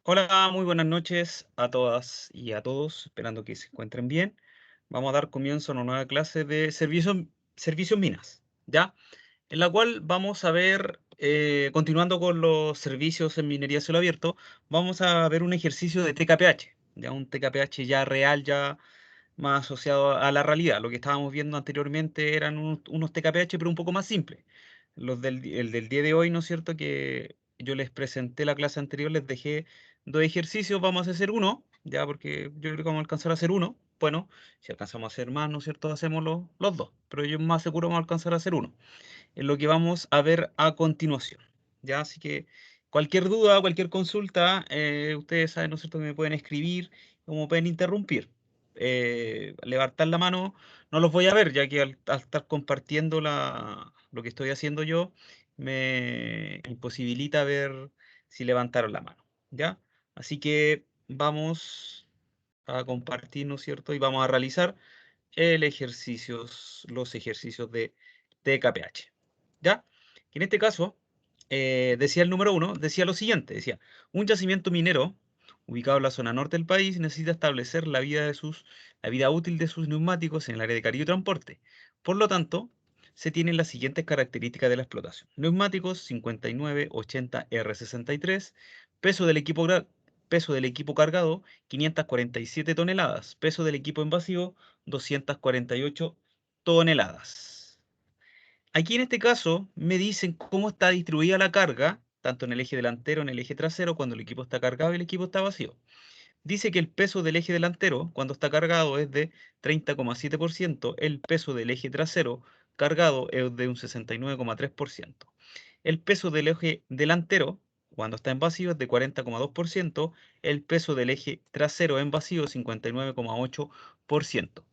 Hola, muy buenas noches a todas y a todos, esperando que se encuentren bien. Vamos a dar comienzo a una nueva clase de servicios minas, ¿ya? En la cual vamos a ver, continuando con los servicios en minería a cielo abierto, vamos a ver un ejercicio de TKPH, ya un TKPH ya real, ya más asociado a la realidad. Lo que estábamos viendo anteriormente eran unos TKPH, pero un poco más simples. El del día de hoy, ¿no es cierto? Que yo les presenté la clase anterior, les dejé dos ejercicios, vamos a hacer uno, ya, porque yo creo que vamos a alcanzar a hacer uno. Bueno, si alcanzamos a hacer más, ¿no es cierto? Hacemos los dos, pero yo más seguro vamos a alcanzar a hacer uno. Es lo que vamos a ver a continuación, ya, así que cualquier duda, cualquier consulta, ustedes saben, ¿no es cierto?, que me pueden escribir, como pueden interrumpir. Levantar la mano, no los voy a ver, ya que al estar compartiendo lo que estoy haciendo yo, me imposibilita ver si levantaron la mano, ¿ya? Así que vamos a compartir, ¿no es cierto? Y vamos a realizar los ejercicios de TKPH, ¿ya? Que en este caso, decía el número uno, decía lo siguiente, decía, un yacimiento minero ubicado en la zona norte del país necesita establecer la vida útil de sus neumáticos en el área de carga y transporte. Por lo tanto, se tienen las siguientes características de la explotación. Neumáticos 5980R63, peso del equipo, peso del equipo cargado 547 toneladas, peso del equipo invasivo 248 toneladas. Aquí en este caso me dicen cómo está distribuida la carga, tanto en el eje delantero, en el eje trasero, cuando el equipo está cargado y el equipo está vacío. Dice que el peso del eje delantero, cuando está cargado, es de 30,7%, el peso del eje trasero cargado es de un 69,3%. El peso del eje delantero, cuando está en vacío, es de 40,2%, el peso del eje trasero en vacío, 59,8%.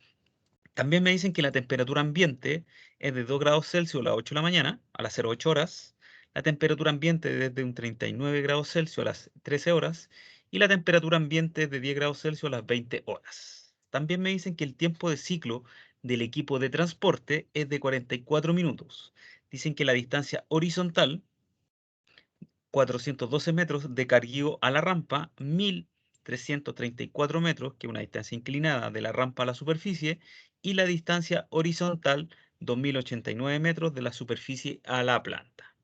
También me dicen que la temperatura ambiente es de 2 grados Celsius a las 8 de la mañana, a las 08 horas. La temperatura ambiente desde un 39 grados Celsius a las 13 horas. Y la temperatura ambiente es de 10 grados Celsius a las 20 horas. También me dicen que el tiempo de ciclo del equipo de transporte es de 44 minutos. Dicen que la distancia horizontal 412 metros de carguío a la rampa, 1334 metros, que es una distancia inclinada de la rampa a la superficie, y la distancia horizontal, 2089 metros de la superficie a la planta.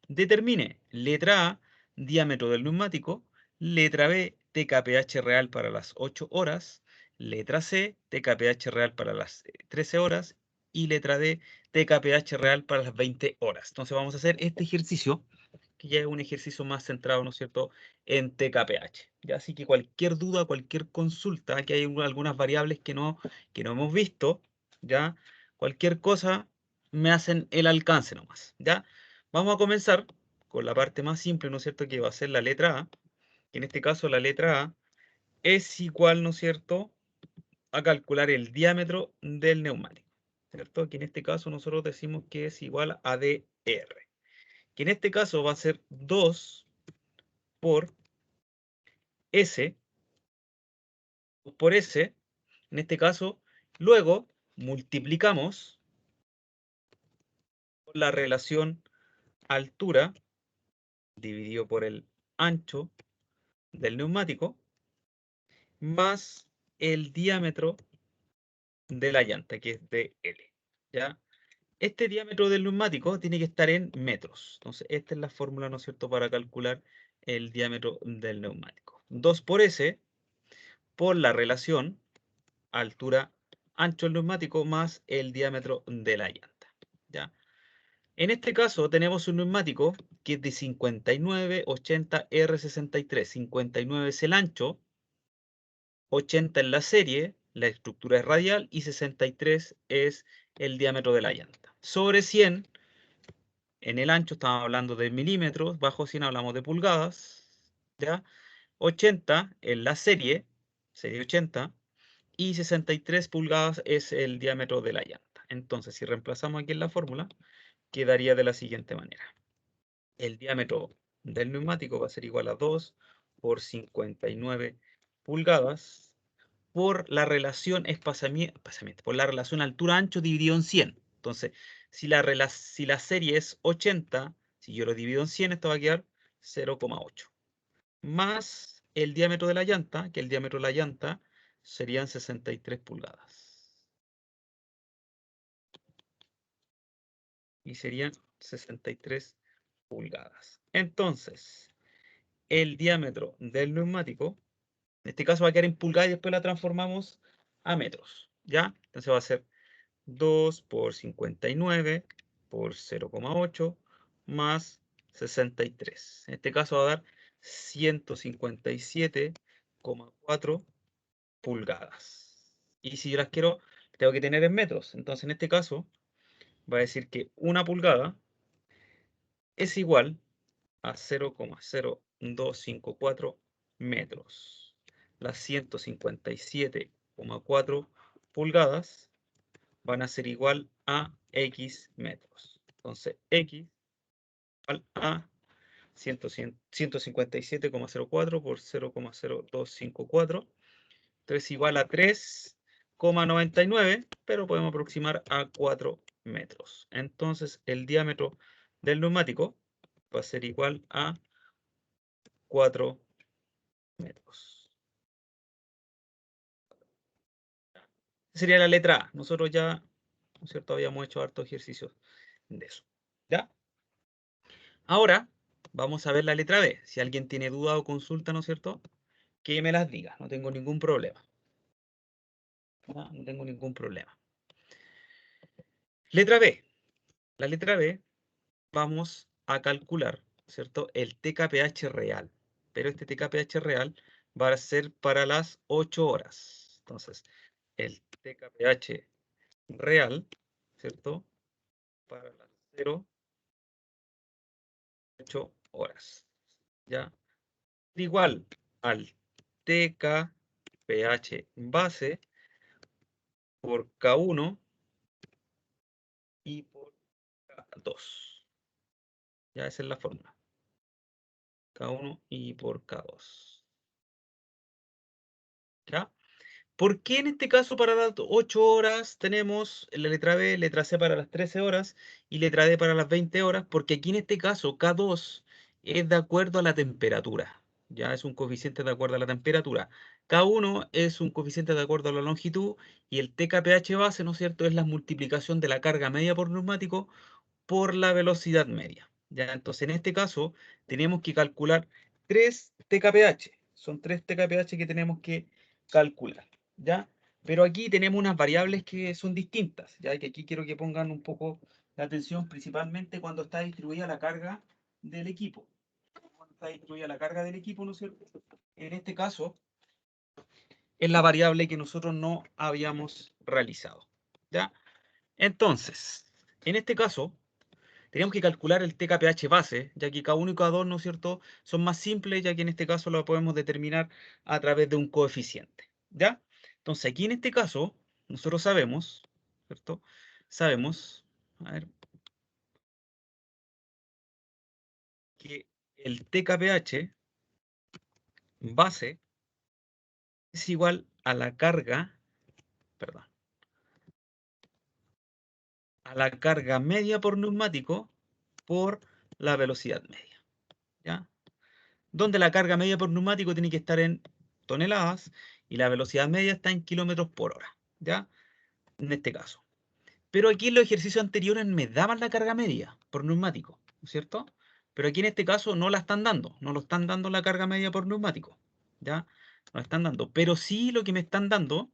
Determine, letra A, diámetro del neumático, letra B, TKPH real para las 8 horas, letra C, TKPH real para las 13 horas, y letra D, TKPH real para las 20 horas. Entonces vamos a hacer este ejercicio que ya es un ejercicio más centrado, ¿no es cierto?, en TKPH. ¿Ya? Así que cualquier duda, cualquier consulta, que hay algunas variables que no hemos visto, ¿ya? Cualquier cosa, me hacen el alcance nomás, ¿ya? Vamos a comenzar con la parte más simple, ¿no es cierto?, que va a ser la letra A, que en este caso la letra A es igual, ¿no es cierto?, a calcular el diámetro del neumático, ¿cierto? Que en este caso nosotros decimos que es igual a DR, que en este caso va a ser 2 por S, en este caso, luego multiplicamos por la relación altura dividido por el ancho del neumático, más el diámetro de la llanta, que es de L, ¿ya? Este diámetro del neumático tiene que estar en metros. Entonces, esta es la fórmula, ¿no es cierto?, para calcular el diámetro del neumático. 2 por S por la relación altura ancho del neumático más el diámetro de la llanta, ¿ya? En este caso tenemos un neumático que es de 5980R63. 59 es el ancho, 80 es la serie, la estructura es radial y 63 es el diámetro de la llanta. Sobre 100, en el ancho estamos hablando de milímetros, bajo 100 hablamos de pulgadas, ¿ya? 80 en la serie 80, y 63 pulgadas es el diámetro de la llanta. Entonces, si reemplazamos aquí en la fórmula, quedaría de la siguiente manera. El diámetro del neumático va a ser igual a 2 por 59 pulgadas por la relación por la relación altura-ancho dividido en 100. Entonces, si la serie es 80, si yo lo divido en 100, esto va a quedar 0,8. Más el diámetro de la llanta, que el diámetro de la llanta serían 63 pulgadas. Y serían 63 pulgadas. Entonces, el diámetro del neumático, en este caso va a quedar en pulgadas y después la transformamos a metros, ¿ya? Entonces va a ser 2 por 59 por 0,8 más 63. En este caso va a dar 157,4 pulgadas. Y si yo las quiero, tengo que tener en metros. Entonces en este caso va a decir que una pulgada es igual a 0,0254 metros. Las 157,4 pulgadas van a ser igual a X metros. Entonces, X igual a 157,04 por 0,0254. Entonces, igual a 3,99, pero podemos aproximar a 4 metros. Entonces, el diámetro del neumático va a ser igual a 4 metros. Sería la letra A. Nosotros ya, ¿no es cierto?, habíamos hecho hartos ejercicios de eso. ¿Ya? Ahora vamos a ver la letra B. Si alguien tiene duda o consulta, ¿no es cierto?, que me las diga. No tengo ningún problema. No tengo ningún problema. Letra B. La letra B vamos a calcular, ¿cierto?, el TKPH real. Pero este TKPH real va a ser para las 8 horas. Entonces, el TKPH real, ¿cierto?, para las 0,8 horas. ¿Ya? Igual al TKPH base por K1 y por K2. Ya esa es la fórmula. K1 y por K2. ¿Ya? ¿Por qué en este caso para las 8 horas tenemos la letra B, letra C para las 13 horas y letra D para las 20 horas? Porque aquí en este caso K2 es de acuerdo a la temperatura. Ya es un coeficiente de acuerdo a la temperatura. K1 es un coeficiente de acuerdo a la longitud y el TKPH base, ¿no es cierto?, es la multiplicación de la carga media por neumático por la velocidad media. ¿Ya? Entonces, en este caso, tenemos que calcular 3 TKPH. Son 3 TKPH que tenemos que calcular. ¿Ya? Pero aquí tenemos unas variables que son distintas. ¿Ya? Que aquí quiero que pongan un poco la atención, principalmente cuando está distribuida la carga del equipo. Cuando está distribuida la carga del equipo, ¿no es cierto? En este caso, es la variable que nosotros no habíamos realizado. ¿Ya? Entonces, en este caso, tenemos que calcular el TKPH base, ya que K1 y K2, ¿no es cierto?, son más simples, ya que en este caso lo podemos determinar a través de un coeficiente, ¿ya? Entonces, aquí en este caso, nosotros sabemos, ¿cierto? Sabemos, a ver, que el TKPH base es igual a la carga, perdón, a la carga media por neumático por la velocidad media, ¿ya? Donde la carga media por neumático tiene que estar en toneladas y la velocidad media está en kilómetros por hora, ¿ya? En este caso. Pero aquí en los ejercicios anteriores me daban la carga media por neumático, ¿no es cierto? Pero aquí en este caso no la están dando, no lo están dando la carga media por neumático, ¿ya? No la están dando. Pero sí lo que me están dando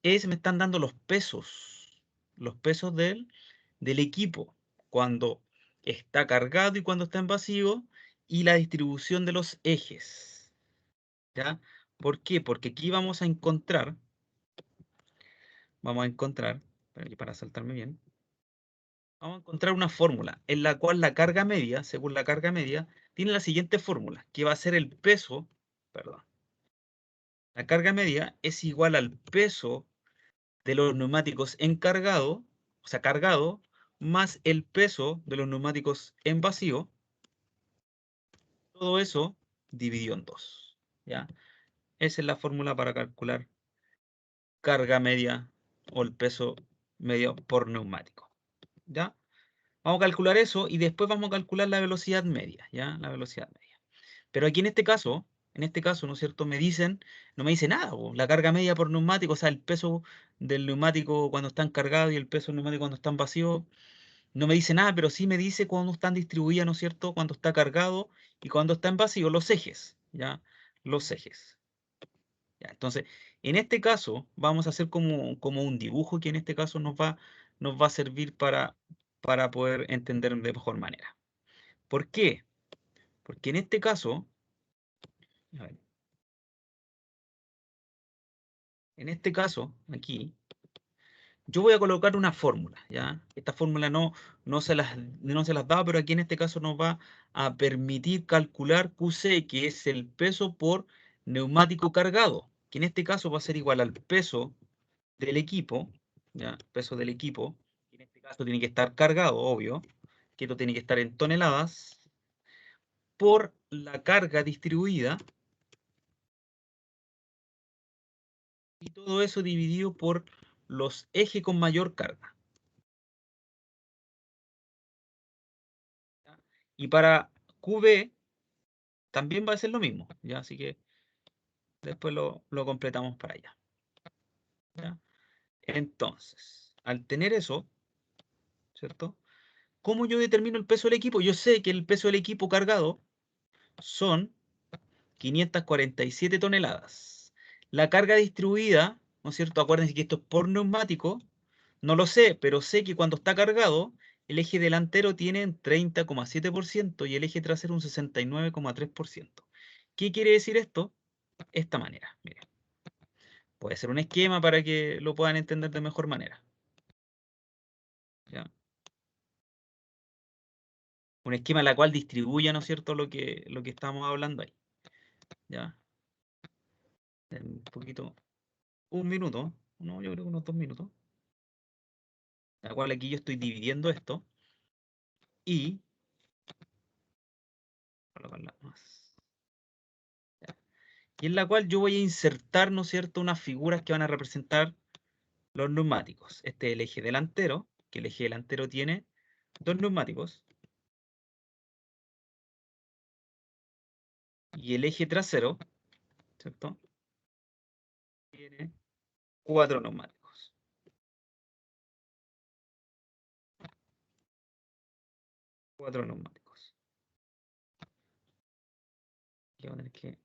me están dando los pesos del equipo, cuando está cargado y cuando está en vacío, y la distribución de los ejes. ¿Ya? ¿Por qué? Porque aquí para saltarme bien, vamos a encontrar una fórmula en la cual la carga media, según la carga media, tiene la siguiente fórmula, que va a ser el peso, perdón, la carga media es igual al peso de los neumáticos en cargado, o sea, cargado, más el peso de los neumáticos en vacío, todo eso dividido en 2. ¿Ya? Esa es la fórmula para calcular carga media o el peso medio por neumático. ¿Ya? Vamos a calcular eso y después vamos a calcular la velocidad media, ¿ya? La velocidad media. Pero aquí en este caso, en este caso, ¿no es cierto? No me dice nada, po. La carga media por neumático, o sea, el peso del neumático cuando están cargados y el peso del neumático cuando están vacíos, no me dice nada, pero sí me dice cuando están distribuidas, ¿no es cierto? Cuando está cargado y cuando está en vacío, los ejes, ¿ya? Los ejes. ¿Ya? Entonces, en este caso, vamos a hacer como un dibujo que en este caso nos va a servir para poder entender de mejor manera. ¿Por qué? Porque en este caso, a ver, en este caso, aquí, yo voy a colocar una fórmula, ¿ya? Esta fórmula no se las da, pero aquí en este caso nos va a permitir calcular QC, que es el peso por neumático cargado, que en este caso va a ser igual al peso del equipo, ¿ya? Peso del equipo, que en este caso tiene que estar cargado, obvio, que esto tiene que estar en toneladas, por la carga distribuida, y todo eso dividido por los ejes con mayor carga. ¿Ya? Y para QB también va a ser lo mismo, ¿ya? Así que después lo completamos para allá, ¿ya? Entonces, al tener eso, ¿cierto? ¿Cómo yo determino el peso del equipo? Yo sé que el peso del equipo cargado son 547 toneladas. La carga distribuida, ¿no es cierto? Acuérdense que esto es por neumático. No lo sé, pero sé que cuando está cargado, el eje delantero tiene un 30,7% y el eje trasero un 69,3%. ¿Qué quiere decir esto? Esta manera, miren. Puede ser un esquema para que lo puedan entender de mejor manera, ¿ya? Un esquema en la cual distribuya, ¿no es cierto?, lo que estamos hablando ahí, ¿ya? Un poquito, un minuto, no, yo creo que unos 2 minutos, la cual aquí yo estoy dividiendo esto y colocarla más, ¿ya? Y en la cual yo voy a insertar, ¿no es cierto?, unas figuras que van a representar los neumáticos. Este es el eje delantero, que el eje delantero tiene dos neumáticos, y el eje trasero, ¿cierto?, tiene 4 neumáticos. 4 neumáticos. Aquí voy a tener que...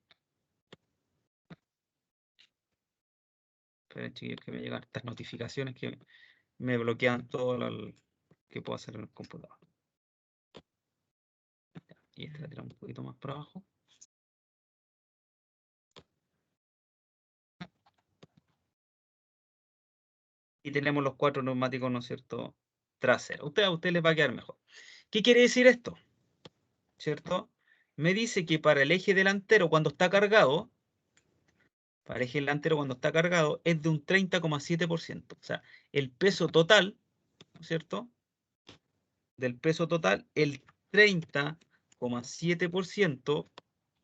Esperen, chiquillos, que me llegan estas notificaciones que me bloquean todo lo que puedo hacer en el computador. Y esta la tiramos un poquito más para abajo. Y tenemos los 4 neumáticos, ¿no es cierto?, traseros. A usted les va a quedar mejor. ¿Qué quiere decir esto? ¿Cierto? Me dice que para el eje delantero, cuando está cargado, es de un 30,7%. O sea, el peso total, ¿no es cierto? Del peso total, el 30,7%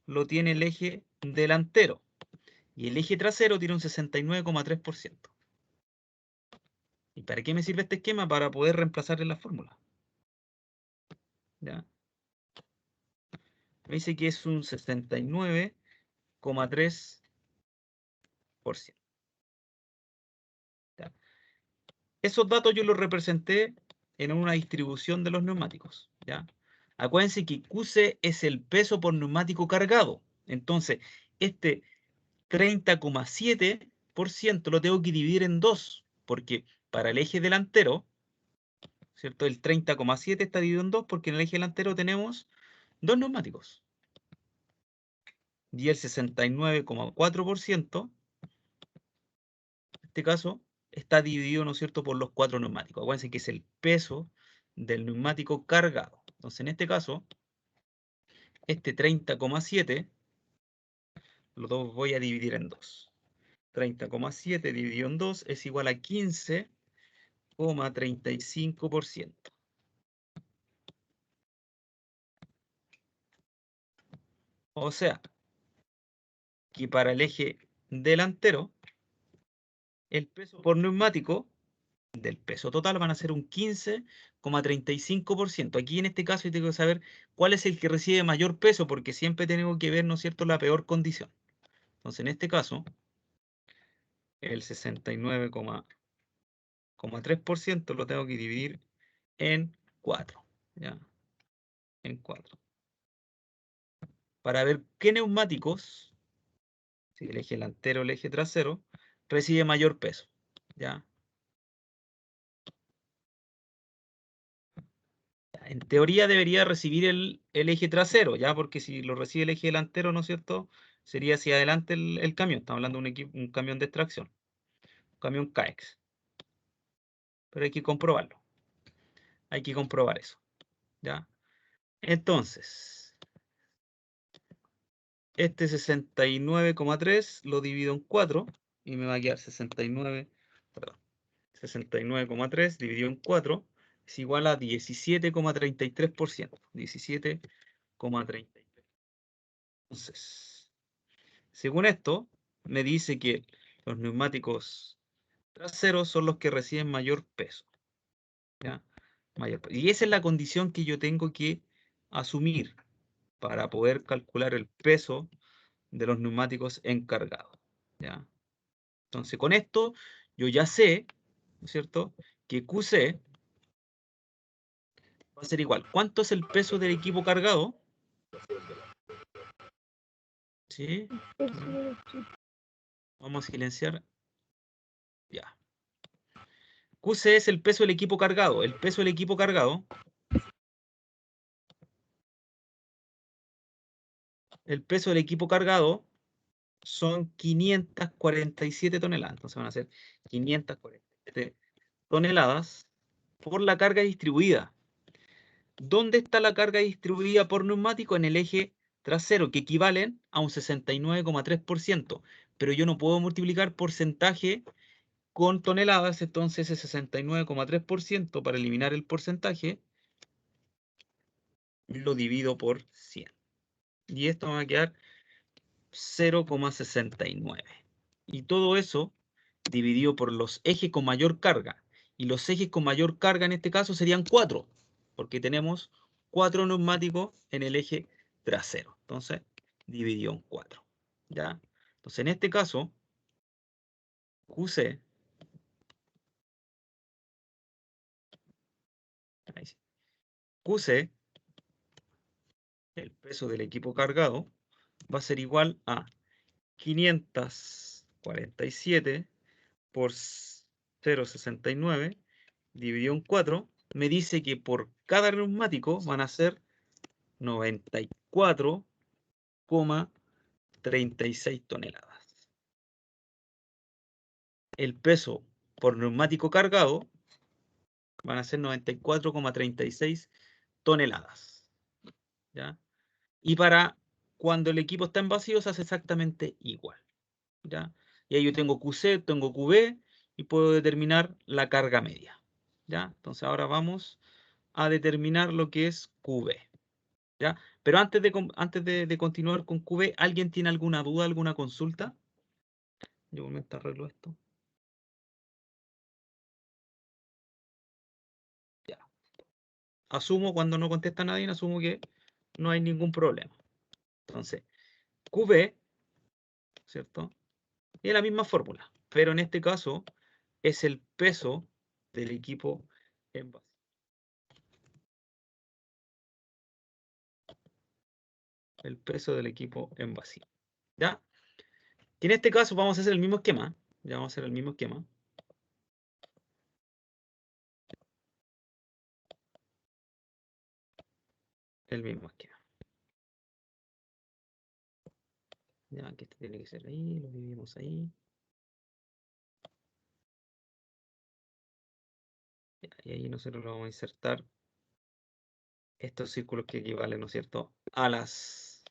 lo tiene el eje delantero. Y el eje trasero tiene un 69,3%. ¿Y para qué me sirve este esquema? Para poder reemplazar en la fórmula, ¿ya? Me dice que es un 69,3%. ¿Ya? Esos datos yo los representé en una distribución de los neumáticos, ¿ya? Acuérdense que QC es el peso por neumático cargado. Entonces, este 30,7% lo tengo que dividir en dos, porque para el eje delantero, ¿cierto? El 30,7 está dividido en dos porque en el eje delantero tenemos dos neumáticos. Y el 69,4%, en este caso, está dividido, ¿no es cierto?, por los 4 neumáticos. Acuérdense que es el peso del neumático cargado. Entonces, en este caso, este 30,7 lo voy a dividir en dos. 30,7 dividido en 2 es igual a 15,35%. O sea, que para el eje delantero, el peso por neumático del peso total van a ser un 15,35%. Aquí en este caso yo tengo que saber cuál es el que recibe mayor peso, porque siempre tengo que ver, ¿no es cierto?, la peor condición. Entonces, en este caso, el 69,3% lo tengo que dividir en 4, ¿ya? En 4. Para ver qué neumáticos, si el eje delantero o el eje trasero, recibe mayor peso, ¿ya? En teoría debería recibir el eje trasero, ¿ya? Porque si lo recibe el eje delantero, ¿no es cierto?, sería hacia adelante el camión. Estamos hablando de un camión de extracción, un camión CAEX. Pero hay que comprobarlo. Hay que comprobar eso, ¿ya? Entonces, este 69,3 lo divido en 4 y me va a quedar 69,3 dividido en 4 es igual a 17,33%. 17,33. Entonces, según esto, me dice que los neumáticos traseros son los que reciben mayor peso, ¿ya? Y esa es la condición que yo tengo que asumir para poder calcular el peso de los neumáticos encargados, ¿ya? Entonces, con esto yo ya sé, ¿no es cierto?, que QC va a ser igual. ¿Cuánto es el peso del equipo cargado? ¿Sí? Vamos a silenciar. Ya. QC es el peso del equipo cargado. El peso del equipo cargado. El peso del equipo cargado son 547 toneladas. Entonces van a ser 547 toneladas por la carga distribuida. ¿Dónde está la carga distribuida por neumático? En el eje trasero, que equivalen a un 69,3%. Pero yo no puedo multiplicar porcentaje con toneladas, entonces ese 69,3% para eliminar el porcentaje lo divido por 100. Y esto me va a quedar 0,69. Y todo eso dividido por los ejes con mayor carga. Y los ejes con mayor carga en este caso serían 4, porque tenemos 4 neumáticos en el eje trasero. Entonces, dividido en 4. ¿Ya? Entonces, en este caso, QC, QC, el peso del equipo cargado, va a ser igual a 547 por 0,69 dividido en 4, me dice que por cada neumático van a ser 94,36 toneladas. El peso por neumático cargado van a ser 94,36 toneladas. ¿Ya? Y para cuando el equipo está en vacío se hace exactamente igual. ¿Ya? Y ahí yo tengo QC, tengo QB y puedo determinar la carga media. ¿Ya? Entonces ahora vamos a determinar lo que es QB. ¿Ya? Pero antes de continuar con QB, ¿alguien tiene alguna duda, alguna consulta? Yo me arreglo esto. Ya. Asumo, cuando no contesta nadie, asumo que no hay ningún problema. Entonces, QB, ¿cierto? Es la misma fórmula, pero en este caso es el peso del equipo en base. El peso del equipo en vacío. ¿Ya? Y en este caso vamos a hacer el mismo esquema. Ya vamos a hacer el mismo esquema. El mismo esquema. Ya, que este tiene que ser ahí, lo dividimos ahí. Ya, y ahí nosotros lo vamos a insertar estos círculos que equivalen, ¿no es cierto?, a los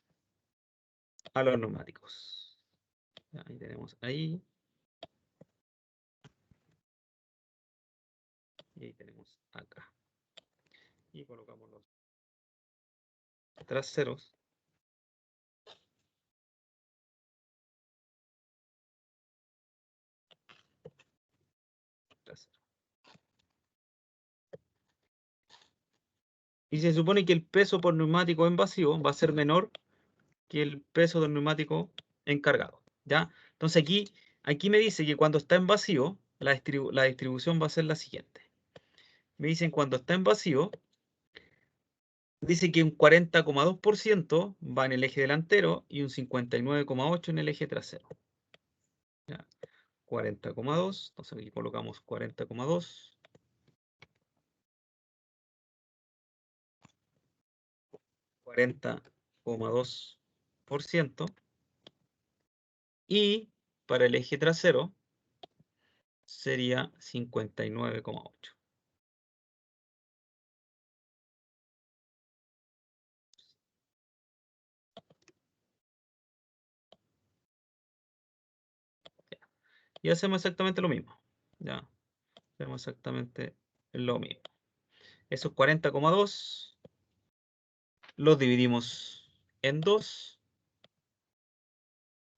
neumáticos. Ya, ahí tenemos ahí. Y ahí tenemos acá. Y colocamos los traseros. Trasero. Y se supone que el peso por neumático en vacío va a ser menor que el peso del neumático en cargado, ¿ya? Entonces aquí me dice que cuando está en vacío, la distribución va a ser la siguiente. Me dicen cuando está en vacío, dice que un 40,2% va en el eje delantero y un 59,8% en el eje trasero. ¿Ya? 40,2, entonces aquí colocamos 40,2. 40,2%. Y para el eje trasero sería 59,8. Y hacemos exactamente lo mismo. Ya, hacemos exactamente lo mismo. Esos 40,2 los dividimos en 2.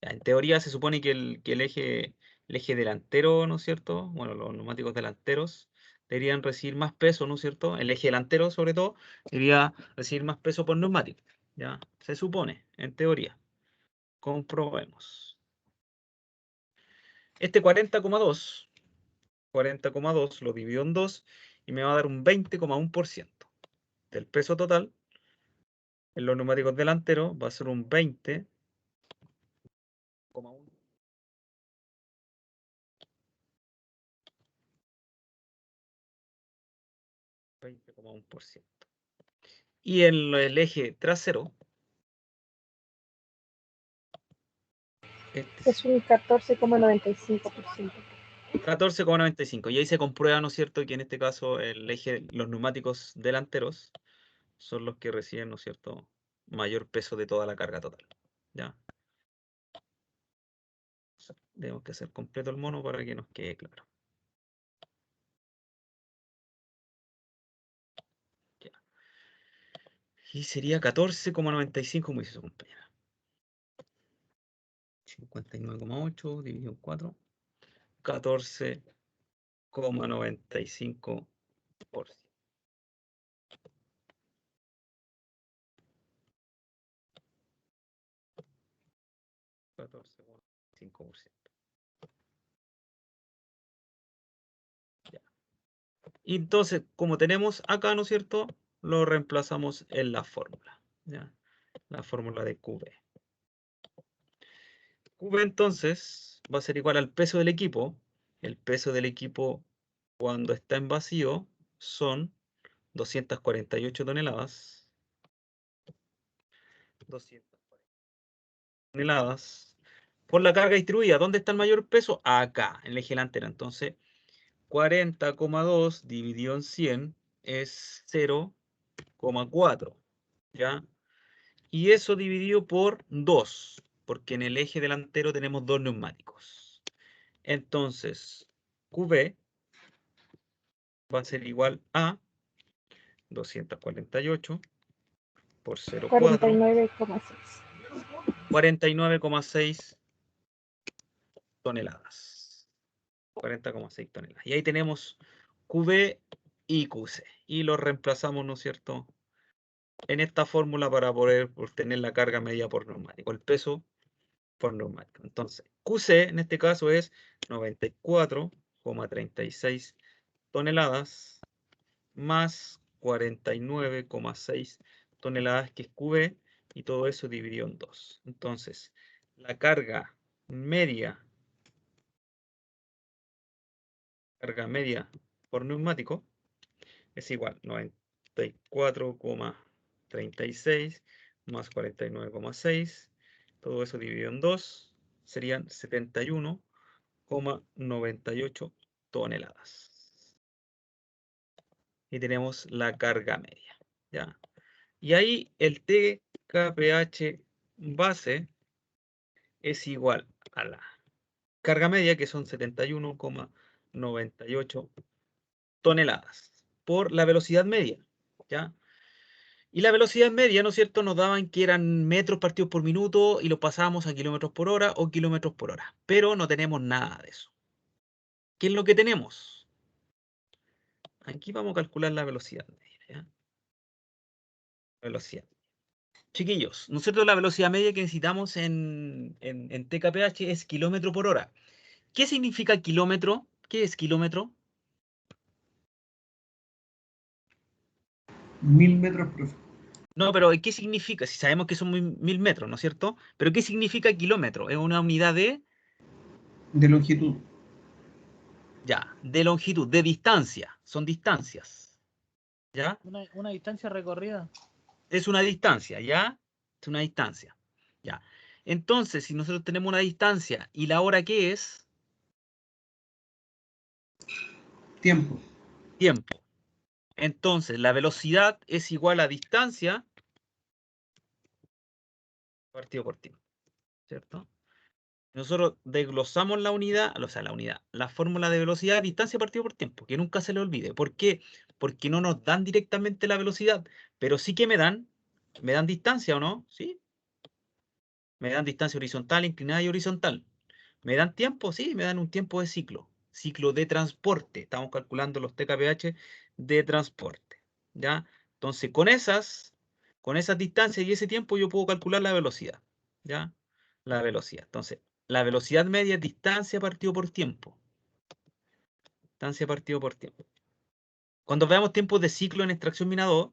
En teoría se supone que el eje delantero, ¿no es cierto? Bueno, los neumáticos delanteros deberían recibir más peso, ¿no es cierto? El eje delantero, sobre todo, debería recibir más peso por neumático. ¿Ya? Se supone, en teoría. Comprobemos. Este 40,2 lo divido en 2 y me va a dar un 20,1% del peso total. En los neumáticos delanteros va a ser un 20,1. 20,1%. Y en el eje trasero, este Es un 14,95%. 14,95. Y ahí se comprueba, ¿no es cierto?, que en este caso los neumáticos delanteros son los que reciben, ¿no es cierto?, mayor peso de toda la carga total. ¿Ya? Tenemos que hacer completo el mono para que nos quede claro. Ya. Y sería 14,95, como dice su compañera. 59,8 dividido en 4. 14,95%. 14,5%. Ya. Y entonces, como tenemos acá, ¿no es cierto?, lo reemplazamos en la fórmula. ¿Ya? La fórmula de QB. QB entonces va a ser igual al peso del equipo. El peso del equipo cuando está en vacío son 248 toneladas. 240 toneladas. Por la carga distribuida, ¿dónde está el mayor peso? Acá, en el eje delantero. Entonces, 40,2 dividido en 100 es 0,4. ¿Ya? Y eso dividido por 2, porque en el eje delantero tenemos dos neumáticos. Entonces, QB va a ser igual a 248 por 0,4, 49,6. 49,6 toneladas. 40,6 toneladas. Y ahí tenemos QB y QC. Y lo reemplazamos, ¿no es cierto?, en esta fórmula para poder obtener la carga media por neumático, el peso por neumático. Entonces, QC en este caso es 94,36 toneladas más 49,6 toneladas que es QB, y todo eso dividido en 2. Entonces, la carga media por neumático es igual 94,36 más 49,6, todo eso dividido en 2 serían 71,98 toneladas. Y tenemos la carga media, ¿ya? Y ahí el TKPH base es igual a la carga media, que son 71,98 toneladas, por la velocidad media, ¿ya? Y la velocidad media, ¿no es cierto?, nos daban que eran metros partidos por minuto y lo pasábamos a kilómetros por hora o kilómetros por hora. Pero no tenemos nada de eso. ¿Qué es lo que tenemos? Aquí vamos a calcular la velocidad media, ¿ya? Velocidad. Chiquillos, nosotros la velocidad media que necesitamos en TKPH es kilómetro por hora. ¿Qué significa kilómetro? ¿Qué es kilómetro? 1000 metros, profe. No, pero ¿qué significa? Si sabemos que son 1000 metros, ¿no es cierto? Pero ¿qué significa kilómetro? Es una unidad de, De longitud. ya, de longitud, de distancia. Son distancias, ¿ya? Una distancia recorrida. Es una distancia, ¿ya? Es una distancia, ¿ya? Entonces, si nosotros tenemos una distancia y la hora, ¿qué es? Tiempo. Tiempo. Entonces, la velocidad es igual a distancia partido por tiempo, ¿cierto? Nosotros desglosamos la unidad, o sea, la fórmula de velocidad, distancia partido por tiempo, que nunca se le olvide. ¿Por qué? Porque no nos dan directamente la velocidad, pero sí que me dan distancia, ¿o no? Sí, me dan distancia horizontal, inclinada y horizontal. ¿Me dan tiempo? Sí, me dan un tiempo de ciclo. Ciclo de transporte. Estamos calculando los TKPH de transporte. ¿Ya? Entonces, con esas distancias y ese tiempo yo puedo calcular la velocidad. ¿Ya? La velocidad. Entonces, la velocidad media es distancia partido por tiempo. Distancia partido por tiempo. Cuando veamos tiempos de ciclo en extracción mina 2,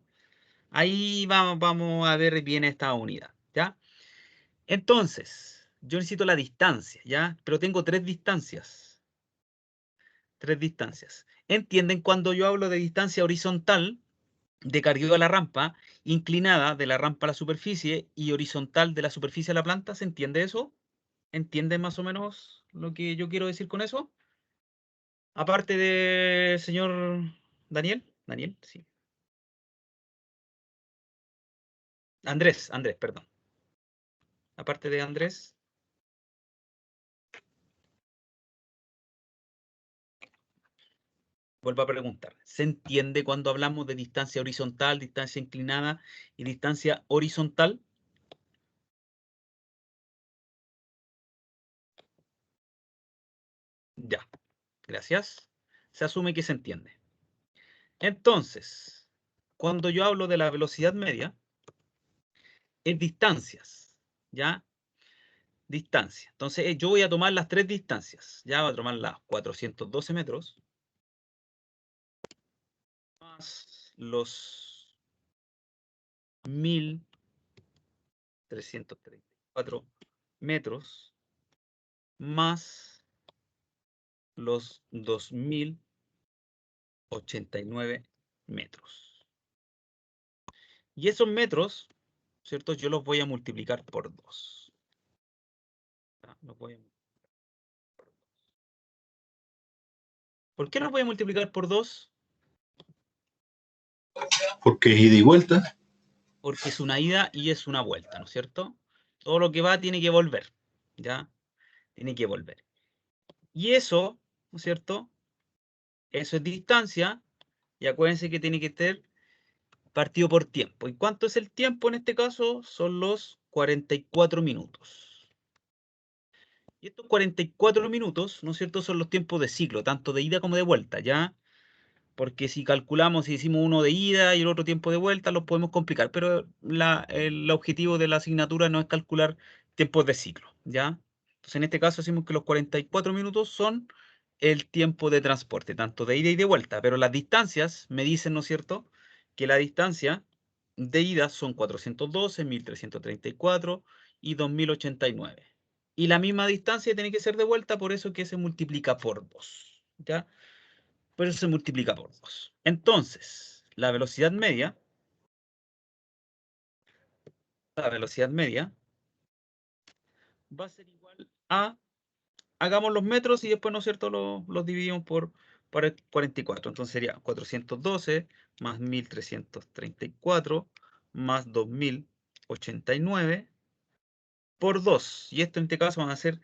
ahí vamos a ver bien esta unidad. ¿Ya? Entonces, yo necesito la distancia, ¿ya? Pero tengo tres distancias. Tres distancias. ¿Entienden cuando yo hablo de distancia horizontal, de cargueo a la rampa, inclinada de la rampa a la superficie y horizontal de la superficie a la planta? ¿Se entiende eso? ¿Entienden más o menos lo que yo quiero decir con eso? Aparte de señor Daniel. Daniel, sí. Andrés, perdón. Aparte de Andrés. Vuelvo a preguntar. ¿Se entiende cuando hablamos de distancia horizontal, distancia inclinada y distancia horizontal? Ya, gracias. Se asume que se entiende. Entonces, cuando yo hablo de la velocidad media, es distancias, ¿ya? Distancia. Entonces, yo voy a tomar las tres distancias. Ya voy a tomar las 412 metros más los 1334 metros más los 2089 metros. Y esos metros, ¿cierto? Yo los voy a multiplicar por 2. Los voy a ¿Por qué los voy a multiplicar por 2? Porque es ida y vuelta. Porque es una ida y es una vuelta, ¿no es cierto? Todo lo que va tiene que volver, ¿ya? Tiene que volver. Y eso, ¿no es cierto? Eso es distancia, y acuérdense que tiene que ser partido por tiempo. ¿Y cuánto es el tiempo en este caso? Son los 44 minutos. Y estos 44 minutos, ¿no es cierto? Son los tiempos de ciclo, tanto de ida como de vuelta, ¿ya? Porque si calculamos, si hicimos uno de ida y el otro tiempo de vuelta, los podemos complicar. Pero el objetivo de la asignatura no es calcular tiempos de ciclo, ¿ya? Entonces, en este caso, decimos que los 44 minutos son el tiempo de transporte, tanto de ida y de vuelta. Pero las distancias me dicen, ¿no es cierto?, que la distancia de ida son 412, 1334 y 2089. Y la misma distancia tiene que ser de vuelta, por eso que se multiplica por 2, ¿ya? Por eso se multiplica por 2. Entonces, la velocidad media va a ser igual a, hagamos los metros y después, ¿no es cierto?, los dividimos por el 44. Entonces sería 412 más 1334 más 2089 por 2. Y esto en este caso van a ser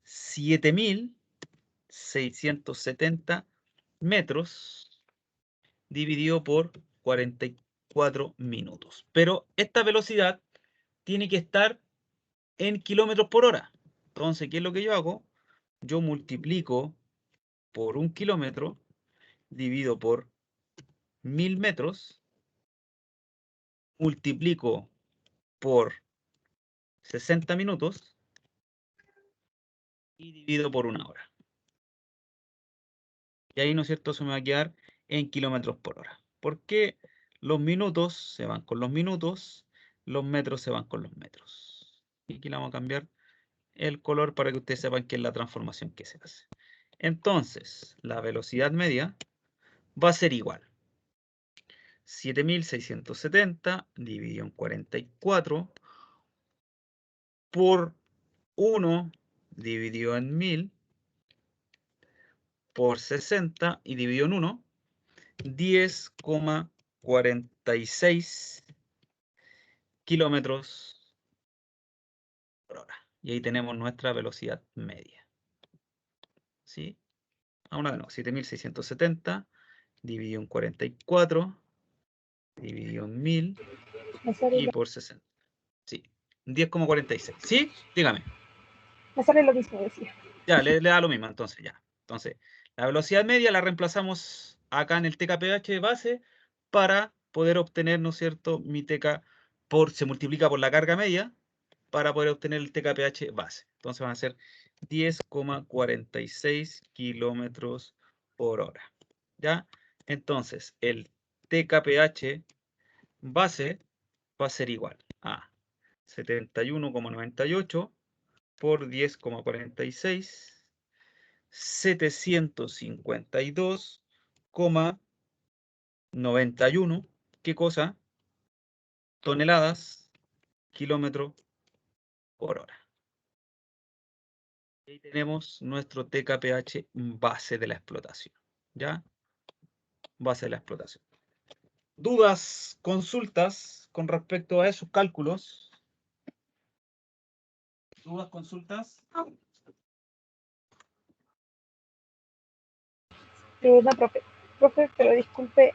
7670 metros dividido por 44 minutos. Pero esta velocidad tiene que estar en kilómetros por hora. Entonces, ¿qué es lo que yo hago? Yo multiplico por 1 kilómetro, divido por 1000 metros, multiplico por 60 minutos y divido por 1 hora. Y ahí, ¿no es cierto?, eso me va a quedar en kilómetros por hora. ¿Por qué los minutos se van con los minutos, los metros se van con los metros? Y aquí le vamos a cambiar el color para que ustedes sepan qué es la transformación que se hace. Entonces, la velocidad media va a ser igual. 7.670 dividido en 44 por 1 dividido en 1000 por 60 y dividido en 1, 10,46 kilómetros por hora. Y ahí tenemos nuestra velocidad media. ¿Sí? Ahora de nuevo, 7.670 dividido en 44, dividido en 1000 Me sale, y por 60. Sí, 10,46. ¿Sí? Dígame. me sale lo mismo, decía. Ya, le da lo mismo, entonces ya. Entonces, la velocidad media la reemplazamos acá en el TKPH base para poder obtener, ¿no es cierto?, mi TK se multiplica por la carga media para poder obtener el TKPH base. Entonces van a ser 10,46 kilómetros por hora. ¿Ya? Entonces, el TKPH base va a ser igual a 71,98 por 10,46, 752,91, ¿qué cosa? Toneladas, kilómetro por hora. Ahí tenemos nuestro TKPH base de la explotación, ¿ya? Base de la explotación. ¿Dudas, consultas con respecto a esos cálculos? ¿Dudas, consultas? No, profe, pero disculpe,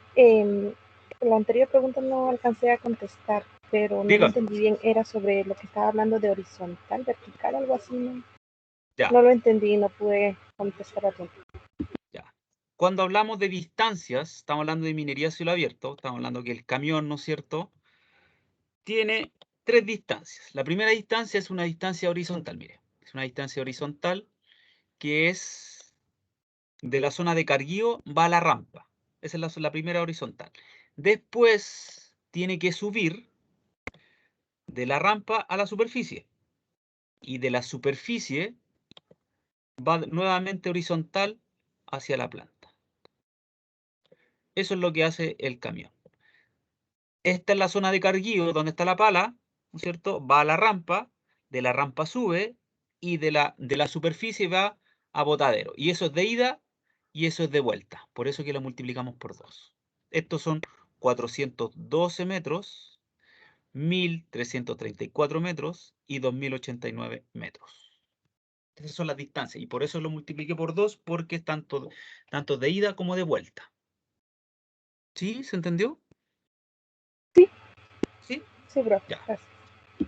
la anterior pregunta no alcancé a contestar, pero no lo Diga. entendí bien. Era sobre lo que estaba hablando de horizontal, vertical, algo así. No, Ya. no lo entendí y no pude contestar a tiempo. Ya. Cuando hablamos de distancias, estamos hablando de minería a cielo abierto, estamos hablando que el camión, ¿no es cierto?, tiene 3 distancias. La primera distancia es una distancia horizontal, mire. Es una distancia horizontal que es de la zona de carguío va a la rampa. Esa es la primera horizontal. Después tiene que subir de la rampa a la superficie. Y de la superficie va nuevamente horizontal hacia la planta. Eso es lo que hace el camión. Esta es la zona de carguío donde está la pala, ¿no es cierto? Va a la rampa, de la rampa sube y de la superficie va a botadero. Y eso es de ida y eso es de vuelta. Por eso que lo multiplicamos por 2. Estos son 412 metros, 1.334 metros y 2.089 metros. Esas son las distancias y por eso lo multipliqué por 2 porque es tanto de ida como de vuelta. ¿Sí? ¿Se entendió? Sí. ¿Sí? Sí, profe, Ya. gracias.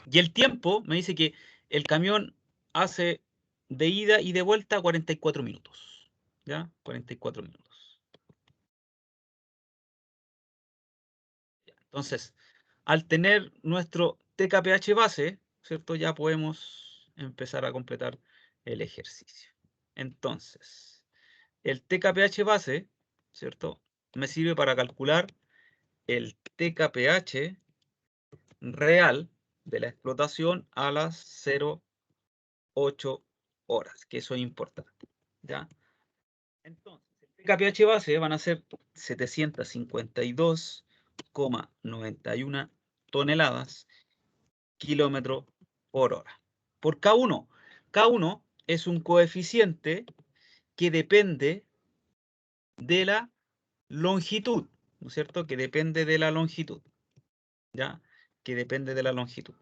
Y el tiempo me dice que el camión hace de ida y de vuelta 44 minutos. ¿Ya? 44 minutos. Entonces, al tener nuestro TKPH base, ¿cierto? Ya podemos empezar a completar el ejercicio. Entonces, el TKPH base, ¿cierto?, me sirve para calcular el TKPH real de la explotación a las 0,8 horas, que eso es importante, ¿ya? Entonces, el TKPH base van a ser 752,91 toneladas kilómetro por hora. Por K1. K1 es un coeficiente que depende de la longitud, ¿no es cierto? Que depende de la longitud, ¿ya? Que depende de la longitud.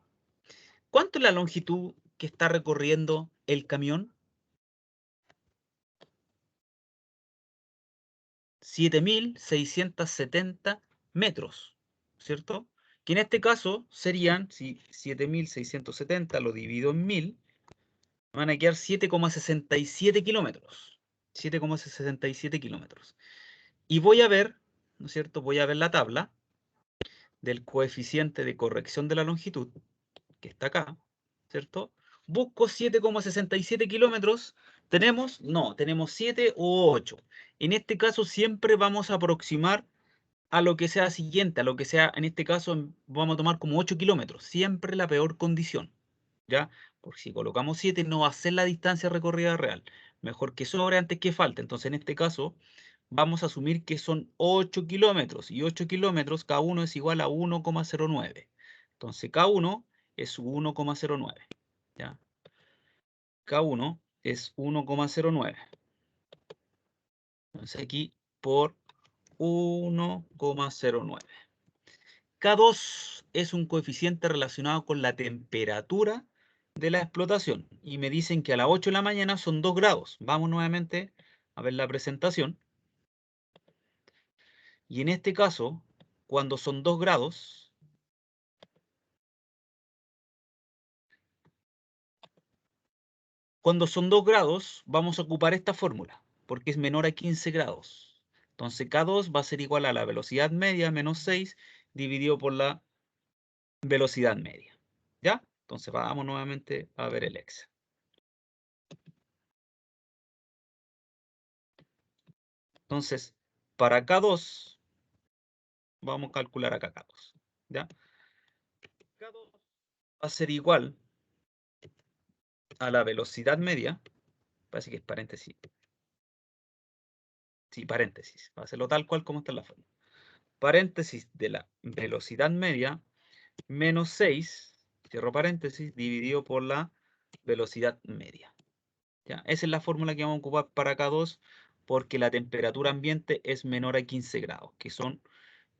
¿Cuánto es la longitud que está recorriendo el camión? 7.670 metros, ¿cierto? Que en este caso serían, si 7.670 lo divido en 1000, me van a quedar 7,67 kilómetros. 7,67 kilómetros. Y voy a ver, ¿no es cierto? Voy a ver la tabla del coeficiente de corrección de la longitud, que está acá, ¿cierto? Busco 7,67 kilómetros. ¿Tenemos? No, tenemos 7 o 8. En este caso siempre vamos a aproximar a lo que sea siguiente, a lo que sea, en este caso vamos a tomar como 8 kilómetros, siempre la peor condición, ¿ya? Porque si colocamos 7 no va a ser la distancia recorrida real, mejor que sobre antes que falte. Entonces en este caso vamos a asumir que son 8 kilómetros, y 8 kilómetros cada uno es igual a 1,09. Entonces K1 es 1,09, ¿ya? K1 es 1,09. Entonces aquí por 1,09. K2 es un coeficiente relacionado con la temperatura de la explotación. Y me dicen que a las 8 de la mañana son 2 grados. Vamos nuevamente a ver la presentación. Y en este caso, cuando son 2 grados, vamos a ocupar esta fórmula, porque es menor a 15 grados. Entonces K2 va a ser igual a la velocidad media menos 6 dividido por la velocidad media. ¿Ya? Entonces vamos nuevamente a ver el Excel. Entonces, para K2, vamos a calcular acá K2. ¿Ya? K2 va a ser igual a la velocidad media. Parece que es paréntesis. Sí, paréntesis. Va a hacerlo tal cual como está en la forma. Paréntesis de la velocidad media menos 6, cierro paréntesis, dividido por la velocidad media. ¿Ya? Esa es la fórmula que vamos a ocupar para K2 porque la temperatura ambiente es menor a 15 grados, que son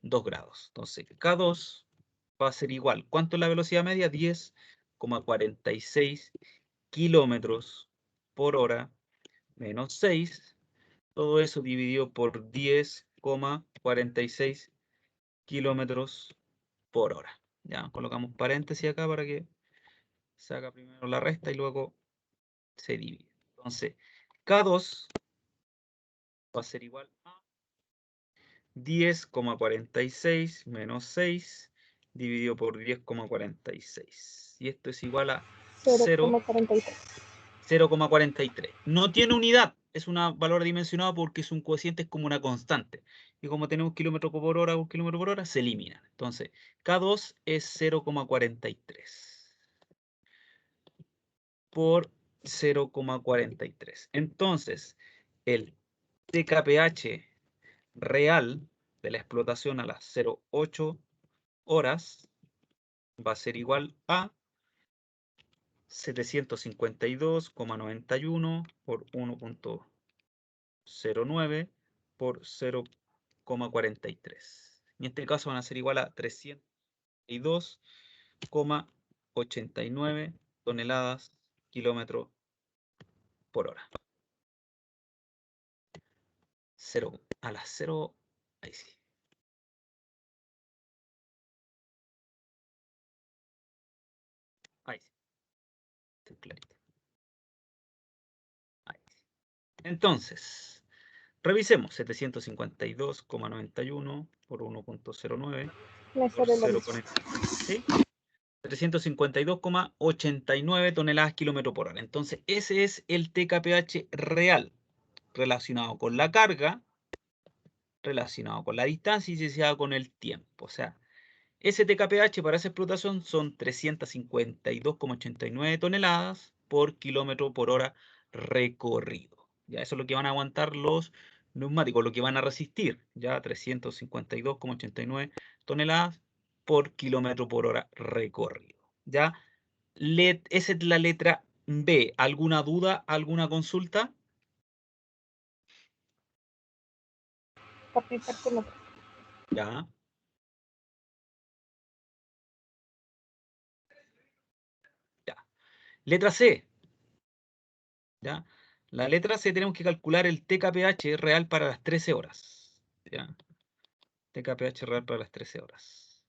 2 grados. Entonces, K2 va a ser igual. ¿Cuánto es la velocidad media? 10,46 kilómetros por hora menos 6. Todo eso dividido por 10,46 kilómetros por hora. Ya, colocamos paréntesis acá para que se haga primero la resta y luego se divide. Entonces, K2 va a ser igual a 10,46 menos 6 dividido por 10,46. Y esto es igual a 0,43. 0,43. No tiene unidad, es un valor dimensionado porque es un coeficiente, es como una constante. Y como tenemos kilómetro por hora o kilómetro por hora, se eliminan. Entonces, K2 es 0,43 por 0,43. Entonces, el TKPH real de la explotación a las 0,8 horas va a ser igual a 752,91 por 1,09 por 0,43. En este caso van a ser igual a 302,89 toneladas kilómetro por hora. 0 a las 0, ahí sí. Ahí sí. Está clarito. Ahí sí. Entonces, revisemos 752,91 por 1,09 Me por sale lo 0,40. mismo. ¿Sí? 352,89 toneladas kilómetro por hora. Entonces, ese es el TKPH real relacionado con la carga, relacionado con la distancia y asociado con el tiempo. O sea, ese TKPH para esa explotación son 352,89 toneladas por kilómetro por hora recorrido. Ya eso es lo que van a aguantar los neumáticos, lo que van a resistir. Ya 352,89 toneladas por kilómetro por hora recorrido. Ya, esa es la letra B. ¿Alguna duda, alguna consulta? Participar con otro. Ya. Ya. Letra C. ¿Ya? La letra C tenemos que calcular el TKPH real para las 13 horas. ¿Ya? TKPH real para las 13 horas.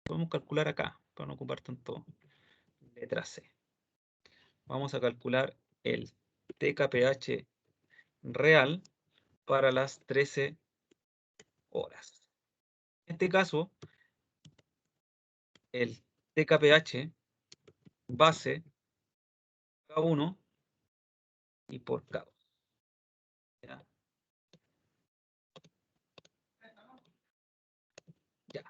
Podemos calcular acá, para no ocupar tanto letra C. Vamos a calcular el TKPH real para las 13 horas. En este caso, el TKPH base K1 y por K2. ¿Ya? Ya.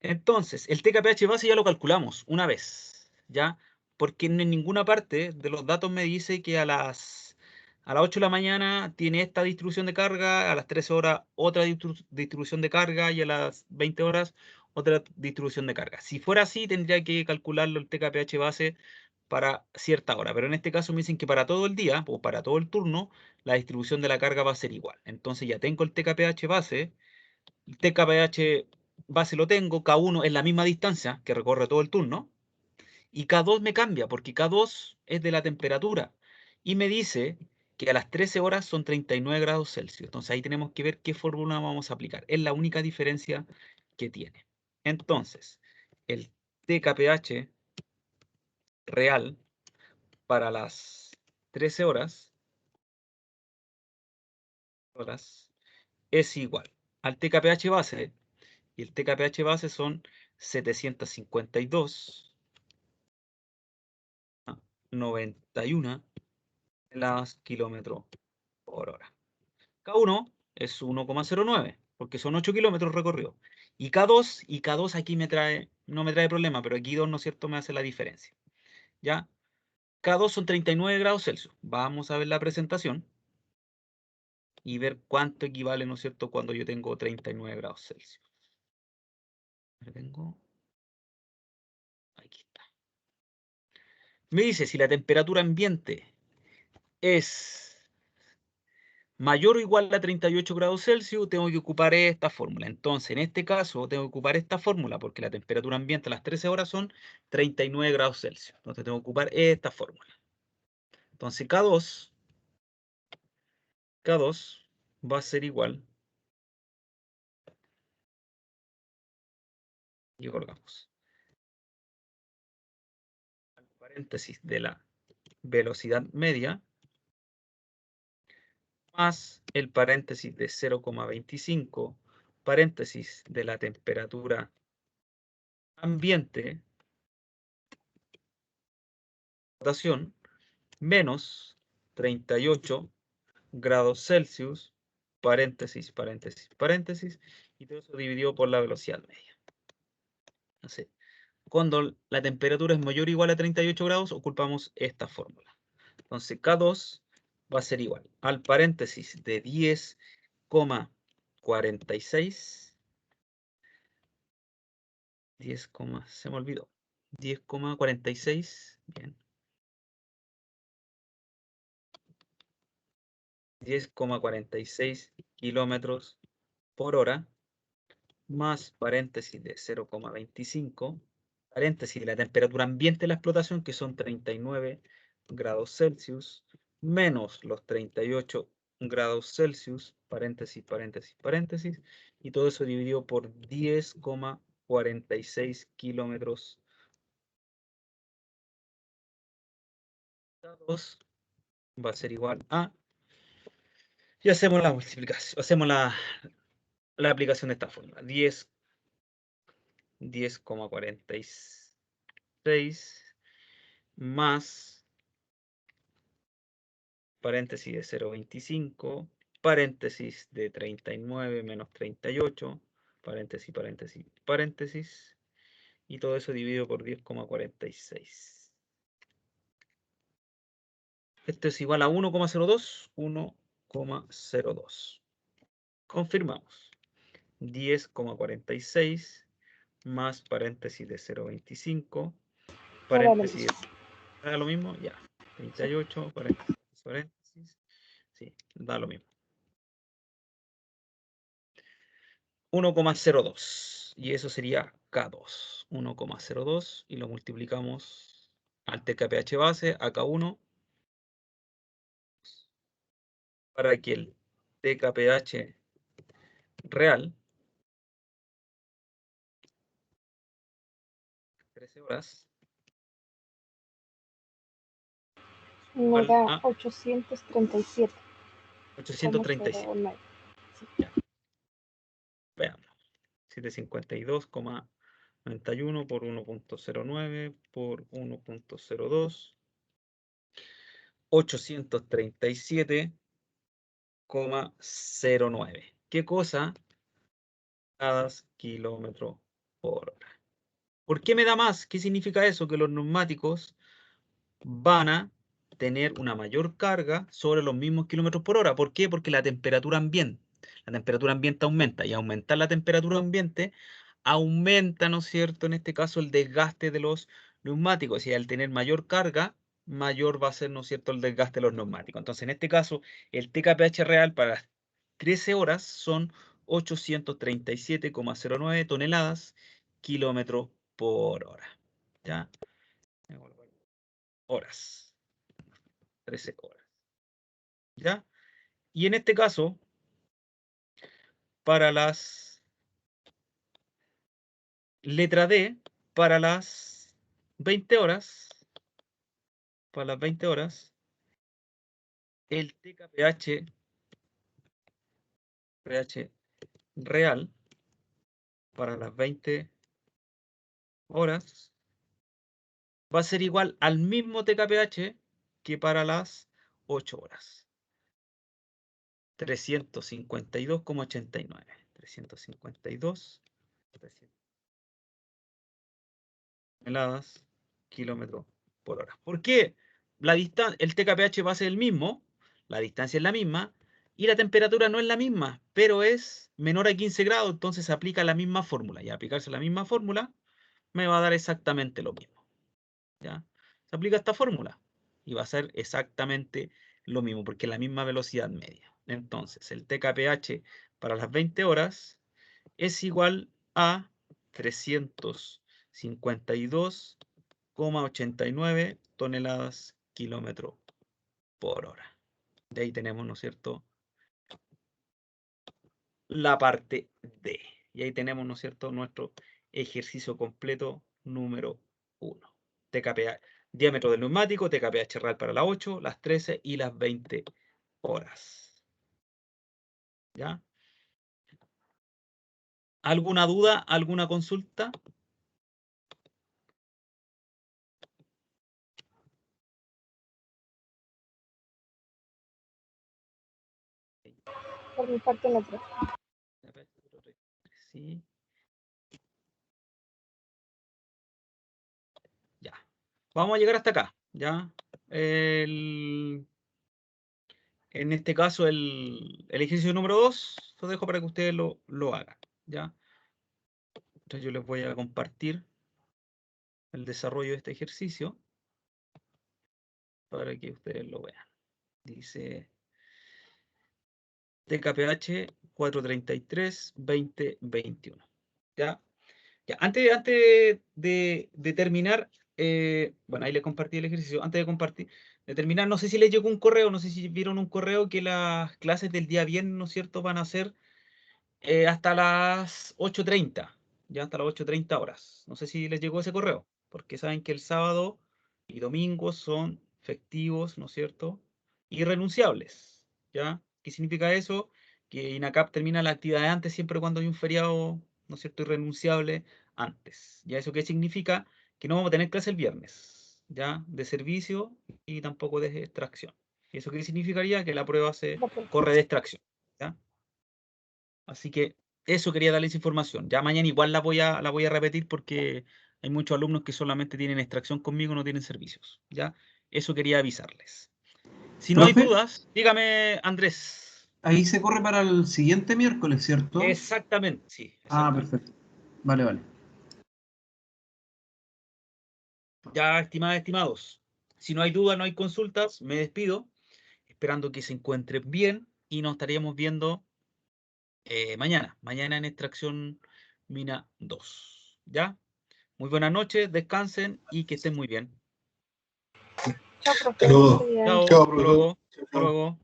Entonces, el TKPH base ya lo calculamos una vez, ¿ya? Porque en ninguna parte de los datos me dice que a las 8 de la mañana tiene esta distribución de carga, a las 13 horas otra distribución de carga y a las 20 horas otra distribución de carga. Si fuera así, tendría que calcularlo el TKPH base para cierta hora, pero en este caso me dicen que para todo el día o para todo el turno, la distribución de la carga va a ser igual. Entonces ya tengo el TKPH base, el TKPH base lo tengo, K1 es la misma distancia que recorre todo el turno, y K2 me cambia, porque K2 es de la temperatura, y me dice que a las 13 horas son 39 grados Celsius. Entonces ahí tenemos que ver qué fórmula vamos a aplicar. Es la única diferencia que tiene. Entonces, el TKPH real para las 13 horas es igual al TKPH base, y el TKPH base son 752,91 kilómetros por hora. K1 es 1,09, porque son 8 kilómetros recorridos. Y K2 aquí no me trae problema, pero aquí 2, ¿no es cierto?, me hace la diferencia. ¿Ya? K2 son 39 grados Celsius. Vamos a ver la presentación y ver cuánto equivale, ¿no es cierto?, cuando yo tengo 39 grados Celsius. Aquí está. Me dice, si la temperatura ambiente es mayor o igual a 38 grados Celsius, tengo que ocupar esta fórmula. Entonces, en este caso, tengo que ocupar esta fórmula porque la temperatura ambiente a las 13 horas son 39 grados Celsius. Entonces, tengo que ocupar esta fórmula. Entonces, K2 va a ser igual. Y colgamos. Al paréntesis de la velocidad media más el paréntesis de 0,25, paréntesis de la temperatura ambiente, rotación, menos 38 grados Celsius, paréntesis, paréntesis, paréntesis, y todo eso dividido por la velocidad media. Así. Cuando la temperatura es mayor o igual a 38 grados, ocupamos esta fórmula. Entonces, K2 va a ser igual al paréntesis de 10,46, se me olvidó, 10,46, bien, 10,46 kilómetros por hora, más paréntesis de 0,25, paréntesis de la temperatura ambiente de la explotación, que son 39 grados Celsius, menos los 38 grados Celsius, paréntesis, paréntesis, paréntesis, y todo eso dividido por 10,46 kilómetros. 2 va a ser igual a, y hacemos la multiplicación, hacemos la aplicación de esta fórmula. 10,46 más paréntesis de 0,25, paréntesis de 39 menos 38, paréntesis, paréntesis, paréntesis, y todo eso dividido por 10,46. Esto es igual a 1,02, 1,02. Confirmamos. 10,46 más paréntesis de 0,25, paréntesis, ¿da lo mismo? Ya. 38, paréntesis, paréntesis. Sí, da lo mismo. 1,02. Y eso sería K2. 1,02 y lo multiplicamos al TKPH base, a K1, para que el TKPH real, 13 horas, Me da a 837. 836. Ya. Veamos. 752,91 91 por 1.09 por 1.02. 837,09. ¿Qué cosa? Cada kilómetro por hora. ¿Por qué me da más? ¿Qué significa eso? Que los neumáticos van a tener una mayor carga sobre los mismos kilómetros por hora. ¿Por qué? Porque la temperatura ambiente aumenta, y aumentar la temperatura ambiente aumenta, ¿no es cierto?, en este caso el desgaste de los neumáticos, y al tener mayor carga, mayor va a ser, ¿no es cierto?, el desgaste de los neumáticos. Entonces, en este caso, el TKPH real para las 13 horas son 837,09 toneladas kilómetros por hora. ¿Ya? Horas. 13 horas. ¿Ya? Y en este caso, para las letra D, para las 20 horas, el TKPH real para las 20 horas va a ser igual al mismo TKPH que para las 8 horas. 352,89. 352 toneladas kilómetros por hora. ¿Por qué? El TKPH va a ser el mismo, la distancia es la misma, y la temperatura no es la misma, pero es menor a 15 grados, entonces se aplica la misma fórmula. Y al aplicarse la misma fórmula, me va a dar exactamente lo mismo. ¿Ya? Se aplica esta fórmula y va a ser exactamente lo mismo, porque es la misma velocidad media. Entonces, el TKPH para las 20 horas es igual a 352,89 toneladas kilómetro por hora. De ahí tenemos, ¿no es cierto?, la parte D. Y ahí tenemos, ¿no es cierto?, nuestro ejercicio completo número 1. TKPH, diámetro del neumático, TKPH real para las 8, las 13 y las 20 horas. ¿Ya? ¿Alguna duda? ¿Alguna consulta? Por mi parte, no. Sí. Ya. Vamos a llegar hasta acá. ¿Ya? En este caso, el ejercicio número 2, lo dejo para que ustedes lo hagan. ¿Ya? Entonces yo les voy a compartir el desarrollo de este ejercicio para que ustedes lo vean. Dice TKPH 433-2021. ¿Ya? Ya, antes de terminar, bueno, ahí les compartí el ejercicio. Antes de terminar, no sé si les llegó un correo, no sé si vieron un correo que las clases del día viernes, ¿no es cierto?, van a ser hasta las 8:30, ya hasta las 8:30 horas. No sé si les llegó ese correo, porque saben que el sábado y domingo son festivos, ¿no es cierto?, irrenunciables, ¿ya? ¿Qué significa eso? Que INACAP termina la actividad antes, siempre cuando hay un feriado, ¿no es cierto?, irrenunciable antes. ¿Ya eso qué significa? Que no vamos a tener clase el viernes, ¿ya? De servicio y tampoco de extracción. ¿Y eso qué significaría? Que la prueba se corre de extracción, ¿ya? Así que eso quería darles información. Ya mañana igual la voy a repetir porque hay muchos alumnos que solamente tienen extracción conmigo, no tienen servicios. ¿Ya? Eso quería avisarles. Si no hay Profe, dudas, dígame, Andrés. ahí se corre para el siguiente miércoles, ¿cierto? Exactamente, sí. Ah, Exactamente. perfecto. Vale, vale. Ya, estimados, si no hay dudas, no hay consultas, me despido, esperando que se encuentren bien y nos estaríamos viendo mañana en extracción mina 2. ¿Ya? Muy buenas noches, descansen y que estén muy bien. Chao, Hasta profe. luego. Buen día. Chao, Chao, hasta profesor. luego. Chao, Hasta chao. luego.